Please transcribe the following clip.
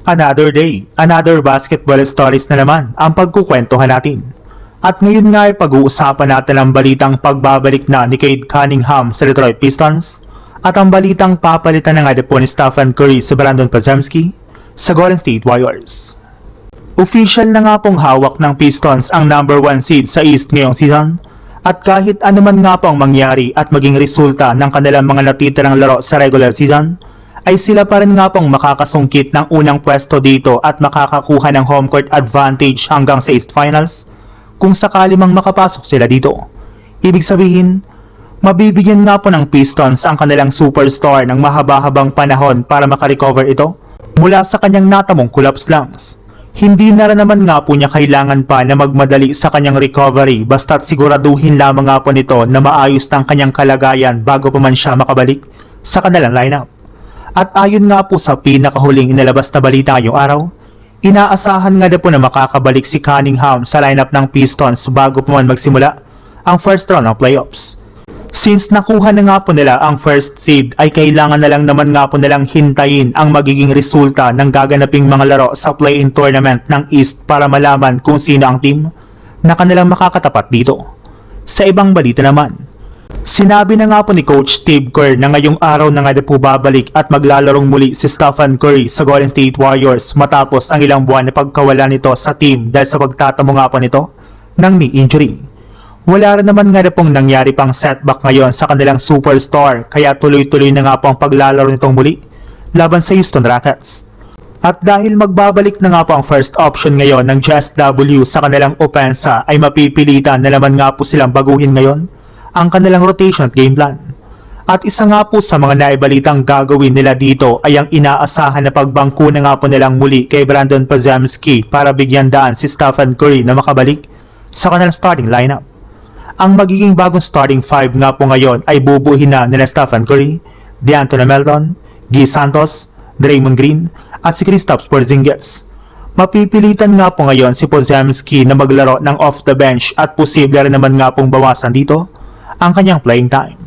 Another day, another basketball stories na naman ang pagkukwentuhan natin. At ngayon nga ay pag-uusapan natin ang balitang pagbabalik na ni Cade Cunningham sa Detroit Pistons at ang balitang papalitan na nga po ni Stephen Curry sa Brandon Podziemski sa Golden State Warriors. Official na nga pong hawak ng Pistons ang number 1 seed sa East ngayong season at kahit anuman nga pong mangyari at maging resulta ng kanilang mga natitirang laro sa regular season, ay sila pa rin nga pong makakasungkit ng unang pwesto dito at makakakuha ng home court advantage hanggang sa East Finals kung sakali mang makapasok sila dito. Ibig sabihin, mabibigyan nga po ng Pistons ang kanilang superstar ng mahaba-habang panahon para makarecover ito mula sa kanyang natamong collapse lungs. Hindi na rin naman nga po niya kailangan pa na magmadali sa kanyang recovery basta't siguraduhin lamang nga po nito na maayos ng kanyang kalagayan bago pa man siya makabalik sa kanilang lineup. At ayon nga po sa pinakahuling inilabas na balita ngayong araw, inaasahan nga na po na makakabalik si Cunningham sa lineup ng Pistons bago pa man magsimula ang first round ng playoffs. Since nakuha na nga po nila ang first seed ay kailangan na lang naman nga po nilang hintayin ang magiging resulta ng gaganaping mga laro sa play-in tournament ng East para malaman kung sino ang team na kanilang makakatapat dito. Sa ibang balita naman, sinabi na nga po ni Coach Steve Kerr na ngayong araw na nga na po babalik at maglalarong muli si Stephen Curry sa Golden State Warriors matapos ang ilang buwan na pagkawala nito sa team dahil sa pagtatamo nga po nito ng knee injury. Wala rin naman nga na pong nangyari pang setback ngayon sa kanilang superstar kaya tuloy-tuloy na nga po ang paglalaro nitong muli laban sa Houston Rockets. At dahil magbabalik na nga po ang first option ngayon ng Just W sa kanilang opensa ay mapipilitan na naman nga po silang baguhin ngayon ang kanilang rotation at game plan. At isa nga po sa mga naibalitang gagawin nila dito ay ang inaasahan na pagbangko na nga po nilang muli kay Brandon Podziemski para bigyan daan si Stephen Curry na makabalik sa kanilang starting lineup. Ang magiging bagong starting 5 nga po ngayon ay bubuhin na nila Stephen Curry, DeAnthony Melton, Guy Santos, Draymond Green at si Kristaps Porzingis. Mapipilitan nga po ngayon si Podziemski na maglaro ng off the bench at posible rin naman nga pong bawasan dito ang kanyang playing time.